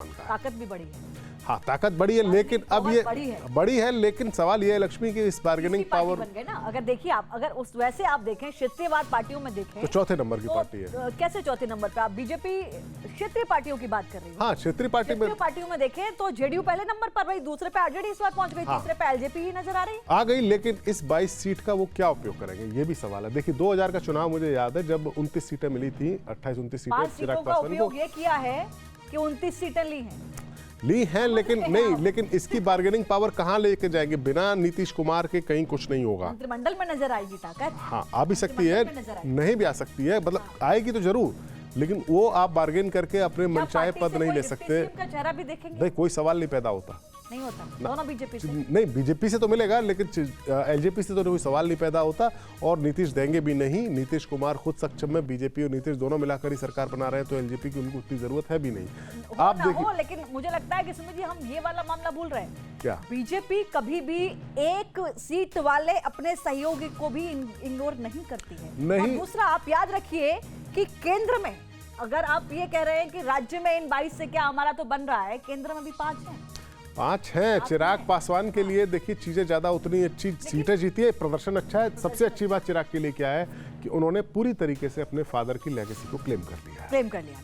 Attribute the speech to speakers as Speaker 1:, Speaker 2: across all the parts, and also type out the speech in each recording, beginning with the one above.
Speaker 1: ताकत भी बड़ी है।
Speaker 2: हाँ, ताकत बड़ी है, लेकिन अब ये बड़ी है, लेकिन सवाल ये है लक्ष्मी की इस बार्गेनिंग पावर
Speaker 1: बन गए ना। अगर देखिए आप, अगर उस वैसे आप देखें क्षेत्रीयवाद पार्टियों में देखें
Speaker 2: तो चौथे नंबर की पार्टी है।
Speaker 1: कैसे चौथे नंबर पे? आप बीजेपी क्षेत्रीय पार्टियों की बात कर रही हो।
Speaker 2: हाँ, क्षेत्रीय
Speaker 1: पार्टियों में देखें तो जेडीयू पहले नंबर पर रही, दूसरे पे आरजेडी इस बार पहुंच गई, तीसरे पे एलजेपी ही नजर आ रही
Speaker 2: आ गई। लेकिन इस 22 सीट का वो क्या उपयोग करेंगे, ये भी सवाल है। देखिए 2000 का चुनाव मुझे याद है, जब 29 सीटें मिली थी, 28-29 सीटें चिराग पासवान को।
Speaker 1: ये किया है कि 29 सीटें ली हैं,
Speaker 2: लेकिन नहीं, लेकिन इसकी बार्गेनिंग पावर कहां लेके जाएंगे? बिना नीतीश कुमार के कहीं कुछ नहीं होगा।
Speaker 1: मंत्रिमंडल में नजर आएगी ताकत।
Speaker 2: हाँ, आ भी सकती है, नहीं भी आ सकती है, मतलब आएगी तो जरूर, लेकिन वो आप बार्गेन करके अपने मनचाहे पद नहीं ले सकते।
Speaker 1: चेहरा भी देखेंगे,
Speaker 2: नहीं, कोई सवाल नहीं पैदा होता,
Speaker 1: नहीं होता। दोनों बीजेपी से
Speaker 2: नहीं, बीजेपी से तो मिलेगा, लेकिन एलजेपी से तो कोई सवाल नहीं पैदा होता। और नीतीश देंगे भी नहीं। नीतीश कुमार खुद सक्षम है, बीजेपी और नीतीश दोनों मिलाकर ही सरकार बना रहे हैं, तो एलजेपी की उनको उतनी जरूरत है भी नहीं। आप देखिए,
Speaker 1: लेकिन मुझे लगता है कि सुमित जी, हम ये वाला मामला भूल रहे हैं।
Speaker 2: क्या
Speaker 1: बीजेपी कभी भी एक सीट वाले अपने सहयोगी को भी इग्नोर नहीं करती है।
Speaker 2: नहीं।
Speaker 1: और दूसरा, आप याद रखिए कि केंद्र में, अगर आप ये कह रहे हैं कि राज्य में इन 22 से क्या हमारा तो बन रहा है, केंद्र में भी
Speaker 2: 5 हैं। चिराग पासवान के लिए देखिए चीजें ज्यादा उतनी अच्छी, सीटें जीती है, प्रदर्शन अच्छा है। सबसे अच्छी बात चिराग के लिए क्या है कि उन्होंने पूरी तरीके से अपने फादर की लेगेसी को क्लेम कर लिया।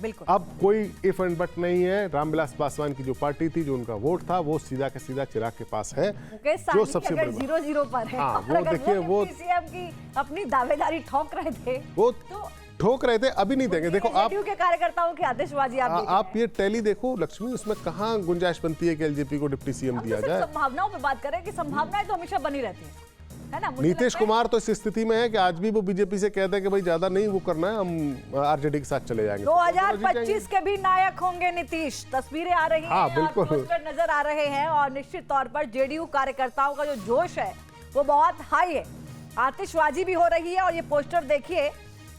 Speaker 2: बिल्कुल। अब कोई इफ एंड बट नहीं है। रामविलास पासवान की जो पार्टी थी, जो उनका वोट था, वो सीधा के सीधा चिराग के पास है, जो सबसे बड़ी
Speaker 1: 0-0 पर है।
Speaker 2: हाँ, वो देखिए, वो
Speaker 1: सीएम की अपनी दावेदारी ठोक रहे थे,
Speaker 2: वो ठोक रहे थे, अभी नहीं देंगे। देखो आप
Speaker 1: के कार्यकर्ताओं की आतिशबाजी
Speaker 2: आप ये टैली देखो लक्ष्मी, उसमें कहां गुंजाइश बनती है कि एलजेपी को डिप्टी सीएम दिया जाए।
Speaker 1: संभावनाओं पे बात करें कि संभावनाएं तो हमेशा बनी रहती है ना।
Speaker 2: नीतीश कुमार तो इस स्थिति में है कि आज भी वो बीजेपी से कहते हैं कि भाई ज्यादा नहीं वो करना है, हम आरजेडी के साथ चले जाएंगे।
Speaker 1: 2025 के भी नायक होंगे नीतीश। तस्वीरें आ रही हैं,
Speaker 2: हाँ, बिल्कुल
Speaker 1: पोस्टर नजर आ रहे हैं, और निश्चित तौर पर जेडीयू कार्यकर्ताओं का जो जोश है वो बहुत हाई है। आतिशबाजी भी हो रही है, और ये पोस्टर देखिए।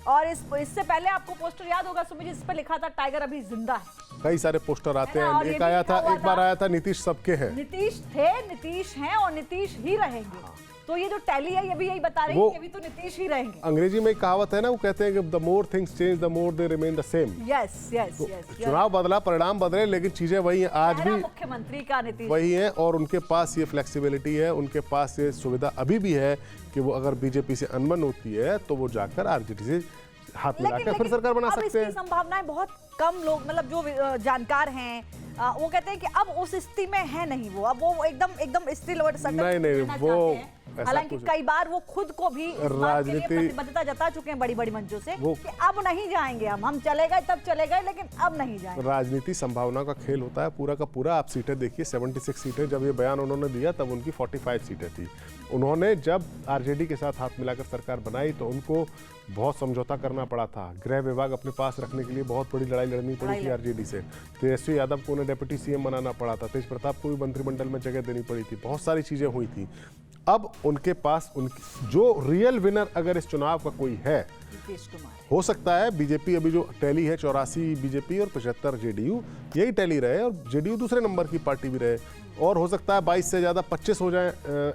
Speaker 1: और इससे पहले आपको पोस्टर याद होगा सुमित जी, इस पर लिखा था टाइगर अभी जिंदा है।
Speaker 2: कई सारे पोस्टर आते हैं। एक आया था, एक बार आया था नीतीश सबके हैं।
Speaker 1: नीतीश थे, नीतीश हैं, और नीतीश ही रहेंगे। तो ये जो टैली है, ये भी यही बता रही है कि अभी तो नीतीश ही रहेंगे।
Speaker 2: अंग्रेजी में एक कहावत है ना, वो कहते हैं कि the more things change the more they remain the same.
Speaker 1: Yes.
Speaker 2: चुनाव बदला, परिणाम बदले, लेकिन चीजें वही हैं। आज भी
Speaker 1: मुख्यमंत्री का नीतीश
Speaker 2: वही है, और उनके पास ये फ्लेक्सिबिलिटी है, उनके पास ये सुविधा अभी भी है कि वो अगर बीजेपी से अनबन होती है तो वो जाकर आरजेडी से हाथ मिलाकर फिर सरकार बना सकते हैं।
Speaker 1: संभावनाएं बहुत कम लोग, मतलब जो जानकार हैं, वो कहते हैं कि अब उस स्थिति में है नहीं वो। अब वो एकदम स्टिल और सटल
Speaker 2: नहीं, वो
Speaker 1: हालांकि कई बार वो खुद को भी
Speaker 2: राजनीति
Speaker 1: प्रतिबद्धता जता चुके हैं बड़ी मंचों से कि अब नहीं जाएंगे, हम चले गए तब चले गए, लेकिन अब नहीं जाएंगे।
Speaker 2: राजनीति संभावना का खेल होता है पूरा का पूरा। आप सीटें देखिए, 76 सीटें जब ये बयान उन्होंने दिया तब उनकी 45 सीटें थी। उन्होंने जब आरजेडी के साथ हाथ मिलाकर सरकार बनाई तो उनको बहुत समझौता करना पड़ा था। गृह विभाग अपने पास रखने के लिए बहुत बड़ी लड़ाई लड़नी पड़ी थी आरजेडी से। तेजस्वी यादव को उन्हें डिप्टी सीएम बनाना पड़ा था। तेज प्रताप को भी मंत्रिमंडल में जगह देनी पड़ी थी। बहुत सारी चीजें हुई थी। अब उनके पास जो रियल विनर अगर इस चुनाव का कोई है,
Speaker 1: नीतीश कुमार
Speaker 2: हो सकता है। बीजेपी अभी जो टैली है, 84 बीजेपी और 75 जेडीयू, यही टैली रहे, और जेडीयू दूसरे नंबर की पार्टी भी रहे, और हो सकता है 22 से ज्यादा 25 हो जाए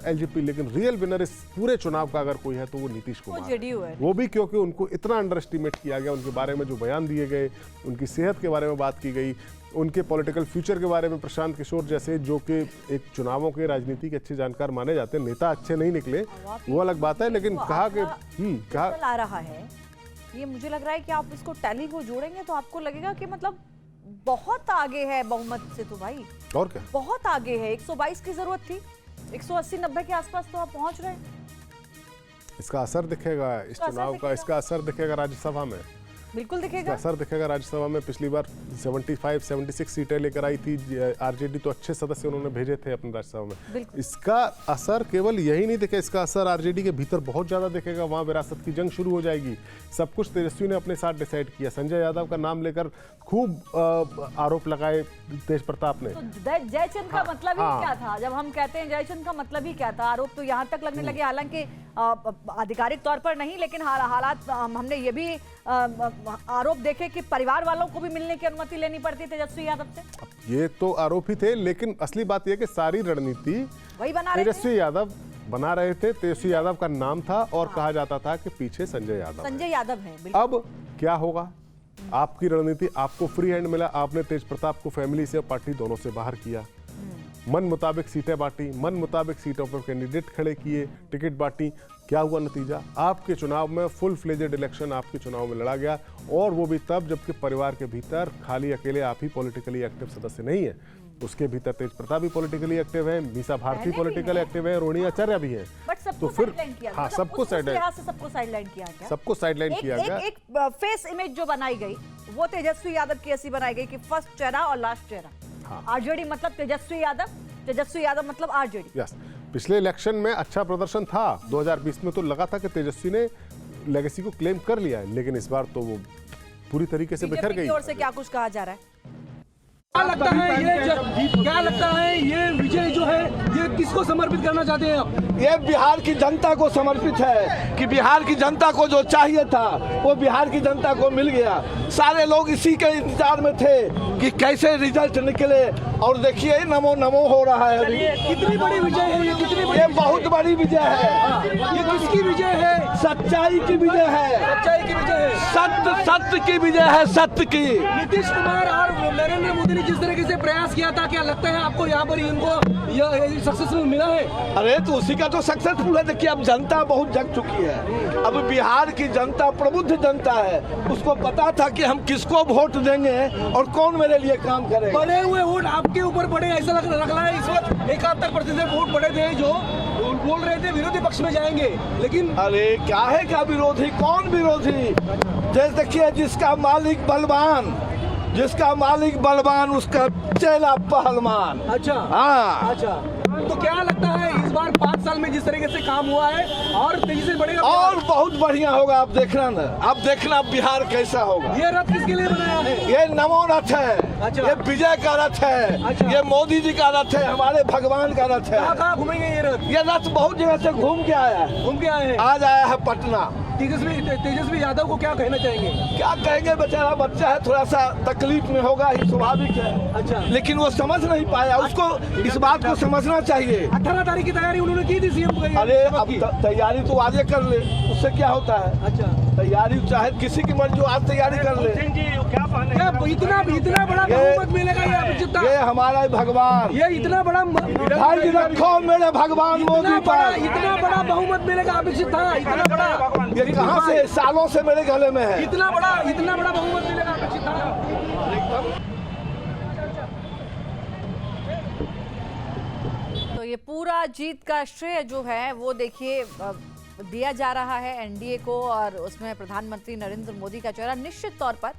Speaker 2: एलजेपी। लेकिन रियल विनर इस पूरे चुनाव का अगर कोई है तो वो नीतीश कुमार है। वो भी क्योंकि उनको इतना अंडर एस्टिमेट किया गया, उनके बारे में जो बयान दिए गए, उनकी सेहत के बारे में बात की गई, उनके पॉलिटिकल फ्यूचर के बारे में प्रशांत किशोर जैसे, जो कि एक चुनावों के राजनीति के अच्छे जानकार माने जाते हैं, नेता अच्छे नहीं निकले, वो अलग बात है, लेकिन कहा कि
Speaker 1: कहा आ रहा है, ये मुझे लग रहा है कि आप इसको टैली को जोड़ेंगे तो आपको लगेगा कि मतलब बहुत आगे है बहुमत से। तो भाई
Speaker 2: और क्या,
Speaker 1: बहुत आगे है। 122 की जरूरत थी, 180-90 के आसपास तो आप पहुंच रहे हैं।
Speaker 2: इसका असर दिखेगा इस चुनाव का, इसका असर दिखेगा राज्यसभा में,
Speaker 1: बिल्कुल दिखेगा।
Speaker 2: असर दिखेगा राज्यसभा में। पिछली बार 75-76 सीटें लेकर आई थी आरजेडी, तो अच्छे सदस्य उन्होंने भेजे थे अपने राज्यसभा में। इसका असर केवल यही नहीं दिखेगा, इसका असर आरजेडी के भीतर बहुत ज्यादा दिखेगा। वहां विरासत की जंग शुरू हो जाएगी। सब कुछ तेजस्वी ने अपने साथ डिसाइड किया। संजय यादव का नाम लेकर खूब आरोप लगाए तेज प्रताप ने।
Speaker 1: तो जयचंद का मतलब ही क्या था? जब हम कहते हैं जयचंद का मतलब ही क्या था? आरोप तो यहाँ तक लगने लगे, हालांकि आधिकारिक तौर पर नहीं, लेकिन हालात हमने ये भी आरोप देखे कि परिवार वालों को भी मिलने की अनुमति लेनी पड़ती तेजस्वी यादव से।
Speaker 2: ये तो आरोप ही थे, लेकिन असली बात यह कि सारी रणनीति
Speaker 1: वही बना रहे
Speaker 2: तेजस्वी यादव बना रहे थे। तेजस्वी यादव का नाम था और कहा जाता था कि पीछे संजय यादव
Speaker 1: है।
Speaker 2: अब क्या होगा आपकी रणनीति, आपको फ्री हैंड मिला, आपने तेज प्रताप को फैमिली से और पार्टी दोनों से बाहर किया, मन मुताबिक सीटें बांटी, मन मुताबिक सीटों पर कैंडिडेट खड़े किए, टिकट बांटी। क्या हुआ नतीजा? आपके चुनाव में फुल फ्लेजेड इलेक्शन आपके चुनाव में लड़ा गया, और वो भी तब जबकि परिवार के भीतर खाली अकेले आप ही पॉलिटिकली एक्टिव सदस्य नहीं है, उसके भीतर तेज प्रताप भी पॉलिटिकली एक्टिव है, मीसा भारती पॉलिटिकल एक्टिव है, रोहिणी आचार्य भी है। तो फिर हाँ, सबको
Speaker 1: साइडलाइन किया गया,
Speaker 2: सबको साइडलाइन किया गया।
Speaker 1: एक फेस इमेज जो बनाई गई वो तेजस्वी यादव की ऐसी बनाई गई कि फर्स्ट चेहरा और लास्ट चेहरा। आरजेडी मतलब तेजस्वी यादव मतलब आरजेडी।
Speaker 2: यस, पिछले इलेक्शन में अच्छा प्रदर्शन था, 2020 में तो लगा था कि तेजस्वी ने लेगेसी को क्लेम कर लिया है, लेकिन इस बार तो वो पूरी तरीके से बिखर गई।
Speaker 1: की ओर से क्या कुछ कहा जा रहा है?
Speaker 3: क्या लगता है ये विजय जो है ये किसको समर्पित करना चाहते हैं आप?
Speaker 4: ये बिहार की जनता को समर्पित है कि बिहार की जनता को जो चाहिए था वो बिहार की जनता को मिल गया। सारे लोग इसी के इंतजार में थे कि कैसे रिजल्ट निकले, और देखिए नमो नमो हो रहा है अभी।
Speaker 3: कितनी बड़ी विजय है ये? कितनी बड़ी?
Speaker 4: ये बहुत बड़ी विजय है।
Speaker 3: ये किसकी विजय है?
Speaker 4: सच्चाई की विजय है।
Speaker 3: सच्चाई की विजय है।
Speaker 4: सत्य की विजय है, सत्य की।
Speaker 3: नीतीश कुमार और नरेंद्र मोदी ने जिस तरीके से प्रयास किया था, क्या लगता है आपको यहाँ पर इनको यह सक्सेसफुल मिला है?
Speaker 4: अरे तो उसी का तो सक्सेसफुल है। देखिए अब जनता बहुत जग चुकी है, अब बिहार की जनता प्रबुद्ध जनता है, उसको पता था कि हम किसको वोट देंगे और कौन मेरे लिए काम करेगा।
Speaker 3: बड़े हुए वोट आपके ऊपर पड़े ऐसा लग रहा है। इस वक्त 71% वोट पड़े थे जो बोल रहे थे विरोधी पक्ष में जाएंगे, लेकिन
Speaker 4: अरे क्या है क्या विरोधी? कौन विरोधी? जैसे देखिए जिसका मालिक बलवान उसका चेला पहलवान।
Speaker 3: अच्छा
Speaker 4: हाँ,
Speaker 3: अच्छा। तो क्या लगता है इस बार 5 साल में जिस तरीके से काम हुआ है और तेजी से बढ़ेगा?
Speaker 4: और बहुत बढ़िया होगा। आप देखना ना, आप देखना बिहार कैसा होगा।
Speaker 3: ये रथ किसके लिए बनाया है?
Speaker 4: ये नमो रथ है।
Speaker 3: अच्छा।
Speaker 4: ये विजय का रथ है।
Speaker 3: अच्छा।
Speaker 4: ये मोदी जी का रथ है, हमारे भगवान का रथ है।
Speaker 3: कहाँ घूमेंगे ये रथ?
Speaker 4: ये रथ बहुत जगह से घूम के आया है।
Speaker 3: घूम के आए हैं।
Speaker 4: आज आया है पटना।
Speaker 3: तेजस्वी यादव को क्या कहना चाहेंगे?
Speaker 4: क्या कहेंगे, बेचारा बच्चा है, थोड़ा सा तकलीफ में होगा, ही स्वाभाविक है।
Speaker 3: अच्छा।
Speaker 4: लेकिन वो समझ नहीं पाया, उसको इस बात को समझना चाहिए।
Speaker 3: 18 तारीख की तैयारी उन्होंने की थी सीएम को।
Speaker 4: अरे अब तैयारी तो आगे कर ले, उससे क्या होता है?
Speaker 3: अच्छा,
Speaker 4: तैयारी चाहे किसी की मर्जी, आज तैयारी कर ले।
Speaker 3: इतना बड़ा बहुमत मिलेगा ये अपेक्षित था?
Speaker 4: ये हमारा भगवान,
Speaker 3: ये इतना बड़ा
Speaker 4: धैर्य रखो मेरे भगवान मोदी पर।
Speaker 3: इतना बड़ा बहुमत मिलेगा अपेक्षित था? इतना बड़ा
Speaker 4: ये कहाँ से? सालों से मेरे गले में है।
Speaker 3: इतना बड़ा बहुमत मिलेगा अपेक्षित था?
Speaker 1: तो ये पूरा जीत का श्रेय जो है वो देखिए दिया जा रहा है एनडीए को, और उसमें प्रधानमंत्री नरेंद्र मोदी का चेहरा निश्चित तौर पर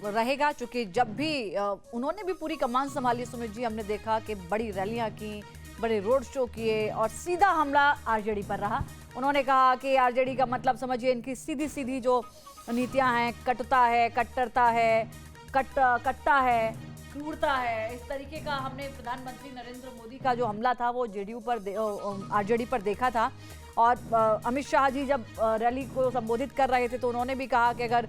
Speaker 1: रहेगा, चूंकि जब भी उन्होंने भी पूरी कमान संभाली सुमित जी, हमने देखा कि बड़ी रैलियां की, बड़े रोड शो किए और सीधा हमला आरजेडी पर रहा। उन्होंने कहा कि आरजेडी का मतलब समझिए इनकी सीधी सीधी जो नीतियां हैं, कटुता है, कट्टरता है, कट्टा है, क्रूरता है, इस तरीके का हमने प्रधानमंत्री नरेंद्र मोदी का जो हमला था वो आरजेडी पर देखा था। और अमित शाह जी जब रैली को संबोधित कर रहे थे तो उन्होंने भी कहा कि अगर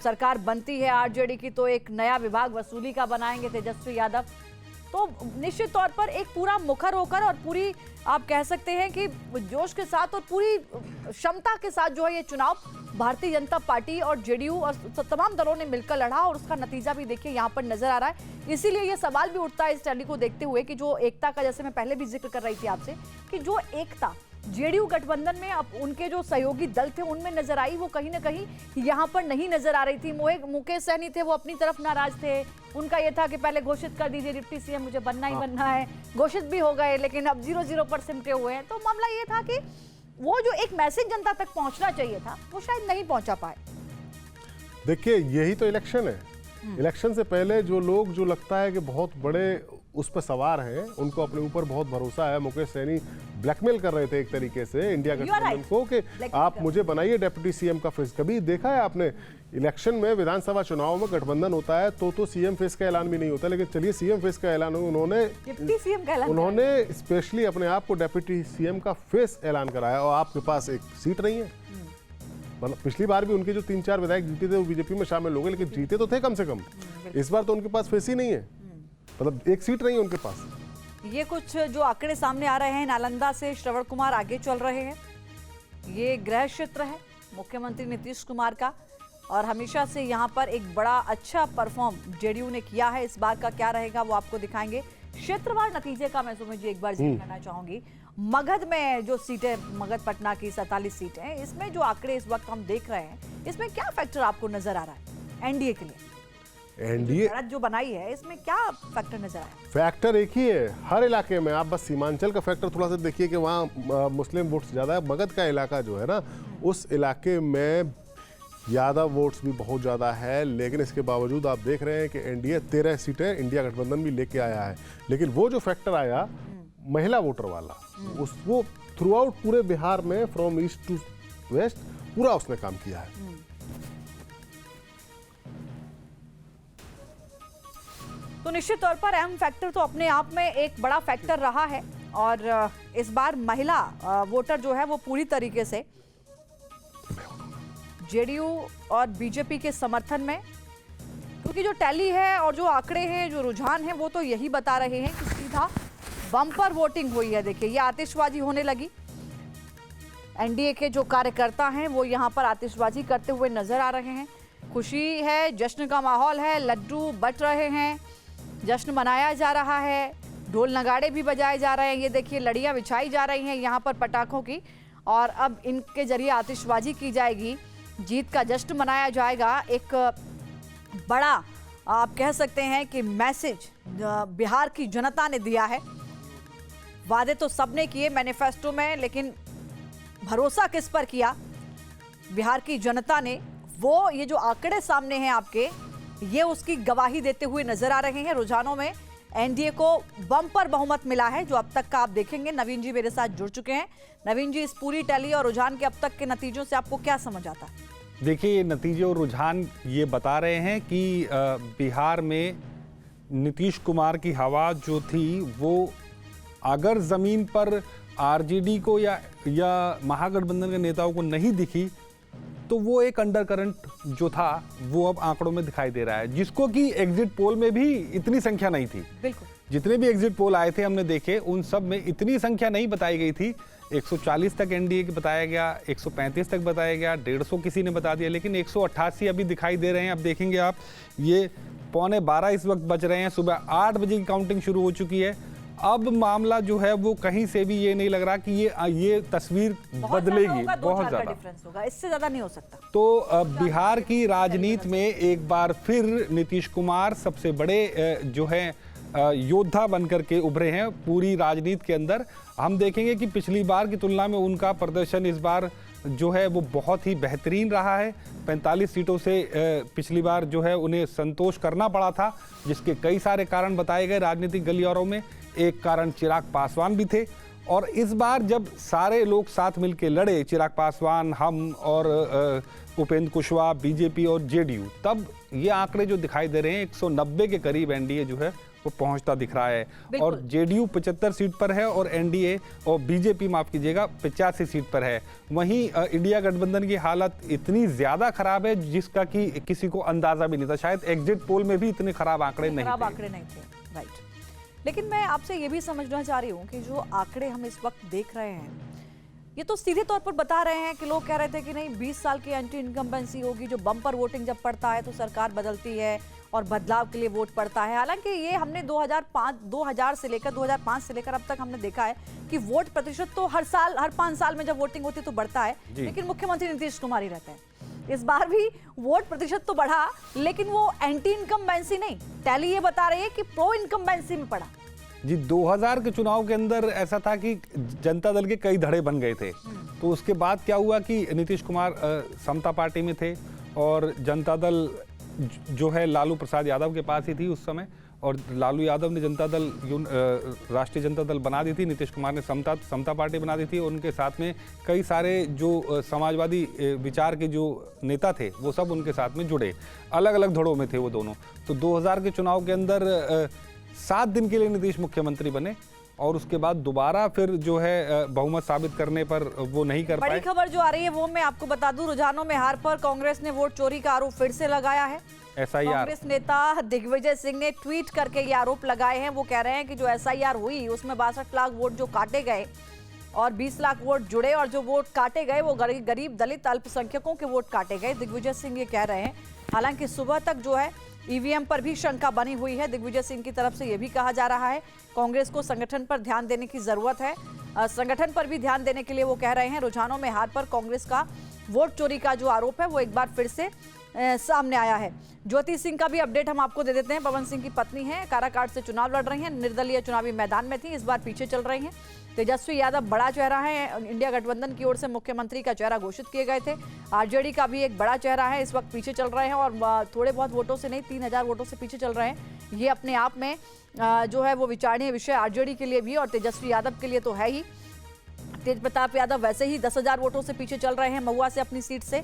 Speaker 1: सरकार बनती है आरजेडी की तो एक नया विभाग वसूली का बनाएंगे तेजस्वी यादव। तो निश्चित तौर पर एक पूरा मुखर होकर और पूरी आप कह सकते हैं कि जोश के साथ और पूरी क्षमता के साथ जो है ये चुनाव भारतीय जनता पार्टी और जेडीयू और तमाम दलों ने मिलकर लड़ा, और उसका नतीजा भी देखिए यहाँ पर नजर आ रहा है। इसीलिए ये सवाल भी उठता है इस रैली को देखते हुए कि जो एकता का, जैसे मैं पहले भी जिक्र कर रही थी आपसे, कि जो एकता जेडीयू गठबंधन में अब उनके जो सहयोगी दल थे उनमें नजर आई, वो कहीं ना कहीं यहाँ पर नहीं नजर आ रही थी। मुकेश सहनी थे, वो अपनी तरफ नाराज थे। उनका ये था कि पहले घोषित कर दीजिए डिप्टी सीएम, मुझे बनना ही बनना है। घोषित भी हो गए, लेकिन अब 0-0 सिमटे हुए हैं। तो मामला ये था कि वो जो एक मैसेज जनता तक पहुंचना चाहिए था वो शायद नहीं पहुंचा पाए।
Speaker 2: देखिए यही तो इलेक्शन है। इलेक्शन से पहले जो लोग जो लगता है कि बहुत बड़े उस पर सवार हैं, उनको अपने ऊपर बहुत भरोसा है। मुकेश सहनी ब्लैकमेल कर रहे थे एक तरीके से इंडिया गठबंधन को कि आप मुझे बनाइए डिप्टी सीएम का फेस। कभी देखा है आपने इलेक्शन में, विधानसभा चुनाव में गठबंधन होता है तो सीएम फेस का ऐलान भी नहीं होता, लेकिन चलिए सीएम फेस का ऐलान उन्होंने स्पेशली अपने आप को डिप्टी सीएम का फेस ऐलान कराया, और आपके पास एक सीट नहीं है। मतलब पिछली बार भी उनके जो 3-4 विधायक जीते थे वो बीजेपी में शामिल हो गए, लेकिन जीते तो थे कम से कम। इस बार तो उनके पास फेस ही नहीं है, मतलब एक सीट नहीं है उनके पास।
Speaker 1: ये कुछ जो आंकड़े सामने आ रहे हैं, नालंदा से श्रवण कुमार आगे चल रहे हैं। ये गृह क्षेत्र है मुख्यमंत्री नीतीश कुमार का, और हमेशा से यहाँ पर एक बड़ा अच्छा परफॉर्म जेडीयू ने किया है। इस बार का क्या रहेगा वो आपको दिखाएंगे। क्षेत्रवार नतीजे का मैं सुमित जी एक बार जिक्र करना चाहूंगी। मगध में जो सीटें, मगध पटना की 47 सीटें हैं, इसमें जो आंकड़े इस वक्त हम देख रहे हैं, इसमें क्या फैक्टर आपको नजर आ रहा है एनडीए के लिए?
Speaker 2: एनडीए
Speaker 1: जो बनाई है इसमें क्या फैक्टर नजर आया?
Speaker 2: फैक्टर एक ही है हर इलाके में। आप बस सीमांचल का फैक्टर थोड़ा सा देखिए कि वहाँ मुस्लिम वोट्स ज़्यादा है। मगध का इलाका जो है ना, उस इलाके में यादव वोट्स भी बहुत ज़्यादा है, लेकिन इसके बावजूद आप देख रहे हैं कि एनडीए 13 सीटें इंडिया गठबंधन भी लेके आया है। लेकिन वो जो फैक्टर आया महिला वोटर वाला, वो थ्रू आउट पूरे बिहार में फ्रॉम ईस्ट टू वेस्ट पूरा उसने काम किया है।
Speaker 1: तो निश्चित तौर पर अहम फैक्टर तो अपने आप में एक बड़ा फैक्टर रहा है। और इस बार महिला वोटर जो है वो पूरी तरीके से जेडीयू और बीजेपी के समर्थन में, क्योंकि जो टैली है और जो आंकड़े हैं, जो रुझान है, वो तो यही बता रहे हैं कि सीधा बम्पर वोटिंग हुई है। देखिए ये आतिशबाजी होने लगी। एनडीए के जो कार्यकर्ता हैं वो यहाँ पर आतिशबाजी करते हुए नजर आ रहे हैं। खुशी है, जश्न का माहौल है, लड्डू बट रहे हैं, जश्न मनाया जा रहा है, ढोल नगाड़े भी बजाए जा रहे हैं। ये देखिए लड़ियाँ बिछाई जा रही हैं यहाँ पर पटाखों की, और अब इनके जरिए आतिशबाजी की जाएगी, जीत का जश्न मनाया जाएगा। एक बड़ा आप कह सकते हैं कि मैसेज बिहार की जनता ने दिया है। वादे तो सबने किए मैनिफेस्टो में, लेकिन भरोसा किस पर किया बिहार की जनता ने, वो ये जो आंकड़े सामने हैं आपके, ये उसकी गवाही देते हुए नजर आ रहे हैं। रुझानों में एनडीए को बम्पर बहुमत मिला है, जो अब तक का आप देखेंगे। नवीन जी मेरे साथ जुड़ चुके हैं। नवीन जी, इस पूरी टैली और रुझान के अब तक के नतीजों से आपको क्या समझ आता है?
Speaker 5: देखिए, ये नतीजे और रुझान ये बता रहे हैं कि बिहार में नीतीश कुमार की हवा जो थी, वो अगर जमीन पर आरजेडी को या महागठबंधन के नेताओं को नहीं दिखी, तो वो एक अंडर करंट जो था वो अब आंकड़ों में दिखाई दे रहा है, जिसको कि एग्जिट पोल में भी इतनी संख्या नहीं थी।
Speaker 1: बिल्कुल,
Speaker 5: जितने भी एग्जिट पोल आए थे हमने देखे, उन सब में इतनी संख्या नहीं बताई गई थी। 140 तक एनडीए की बताया गया, 135 तक बताया गया, 150 किसी ने बता दिया, लेकिन 188 अभी दिखाई दे रहे हैं। अब देखेंगे आप, ये 11:15 इस वक्त बज रहे हैं, सुबह 8 बजे की काउंटिंग शुरू हो चुकी है। अब मामला जो है वो कहीं से भी ये नहीं लग रहा कि ये तस्वीर बदलेगी। बहुत ज्यादा
Speaker 1: डिफरेंस होगा, इससे ज्यादा नहीं हो सकता।
Speaker 5: तो बिहार की राजनीति में एक बार फिर नीतीश कुमार सबसे बड़े जो है योद्धा बनकर के उभरे हैं पूरी राजनीति के अंदर। हम देखेंगे कि पिछली बार की तुलना में उनका प्रदर्शन इस बार जो है वो बहुत ही बेहतरीन रहा है। 45 सीटों से पिछली बार जो है उन्हें संतोष करना पड़ा था, जिसके कई सारे कारण बताए गए राजनीतिक गलियारों में। एक कारण चिराग पासवान भी थे, और इस बार जब सारे लोग साथ मिलकर लड़े, चिराग पासवान, हम और उपेंद्र कुशवाहा, बीजेपी और जेडीयू, तब ये आंकड़े जो दिखाई दे रहे हैं 190 के करीब एनडीए जो है वो पहुंचता दिख रहा है। और जेडीयू 75 सीट पर है और एनडीए और बीजेपी, माफ कीजिएगा, 85 सीट पर है। वहीं इंडिया गठबंधन की हालत इतनी ज्यादा खराब है जिसका कि किसी को अंदाजा भी नहीं था। शायद एग्जिट पोल में भी इतने खराब आंकड़े नहीं थे।
Speaker 1: राइट, लेकिन मैं आपसे ये भी समझना चाह रही हूँ कि जो आंकड़े हम इस वक्त देख रहे हैं, ये तो सीधे तौर पर बता रहे हैं कि लोग कह रहे थे कि नहीं 20 साल की एंटी इनकम्बेंसी होगी, जो बम्पर वोटिंग जब पड़ता है तो सरकार बदलती है और बदलाव के लिए वोट पड़ता है। हालांकि ये हमने 2000 से लेकर 2005 से लेकर अब तक हमने देखा है कि वोट प्रतिशत तो हर 5 साल में जब वोटिंग होती है तो बढ़ता है, लेकिन मुख्यमंत्री नीतीश कुमार ही रहते हैं। इस बार भी वोट प्रतिशत तो बढ़ा, लेकिन वो एंटी इनकम्बेंसी नहीं, टैली ये बता रही है कि प्रो इनकम्बेंसी में पड़ा।
Speaker 5: जी, 2000 के चुनाव के अंदर ऐसा था कि जनता दल के कई धड़े बन गए थे। तो उसके बाद क्या हुआ कि नीतीश कुमार समता पार्टी में थे और जनता दल जो है लालू प्रसाद यादव के पास ही थी उस समय, और लालू यादव ने जनता दल राष्ट्रीय जनता दल बना दी थी, नीतीश कुमार ने समता पार्टी बना दी थी। उनके साथ में कई सारे जो समाजवादी विचार के जो नेता थे वो सब उनके साथ में जुड़े, अलग अलग धड़ों में थे वो दोनों। तो 2000 के चुनाव के अंदर 7 दिन के लिए नीतीश मुख्यमंत्री बने, और उसके बाद दोबारा फिर जो है बहुमत साबित करने पर वो नहीं कर पाए।
Speaker 1: बड़ी खबर जो आ रही है वो मैं आपको बता दूं, रुझानों में हार पर कांग्रेस ने वोट चोरी का आरोप फिर से लगाया है।
Speaker 5: एसआईआर,
Speaker 1: कांग्रेस नेता दिग्विजय सिंह ने ट्वीट करके ये आरोप लगाए हैं। वो कह रहे हैं कि जो एसआईआर हुई उसमें 62 लाख वोट जो काटे गए, और 20 लाख वोट जुड़े और जो वोट काटे गए वो गरीब दलित अल्पसंख्यकों के वोट काटे गए। दिग्विजय सिंह ये कह रहे हैं। हालांकि सुबह तक जो है ईवीएम पर भी शंका बनी हुई है। दिग्विजय सिंह की तरफ से यह भी कहा जा रहा है कांग्रेस को संगठन पर ध्यान देने की जरूरत है। संगठन पर भी ध्यान देने के लिए वो कह रहे हैं। रुझानों में हार पर कांग्रेस का वोट चोरी का जो आरोप है वो एक बार फिर से सामने आया है। ज्योति सिंह का भी अपडेट हम आपको दे देते हैं। पवन सिंह की पत्नी है, काराकाट से चुनाव लड़ रही हैं, निर्दलीय चुनावी मैदान में थी, इस बार पीछे चल रही हैं। तेजस्वी यादव बड़ा चेहरा है, इंडिया गठबंधन की ओर से मुख्यमंत्री का चेहरा घोषित किए गए थे। आरजेडी का भी एक बड़ा चेहरा है, इस वक्त पीछे चल रहे हैं और थोड़े बहुत वोटों से नहीं 3000 वोटों से पीछे चल रहे हैं। ये अपने आप में जो है वो विचारणीय विषय आरजेडी के लिए भी और तेजस्वी यादव के लिए तो है ही। तेज प्रताप यादव वैसे ही 10,000 वोटों से पीछे चल रहे हैं महुआ से अपनी सीट से।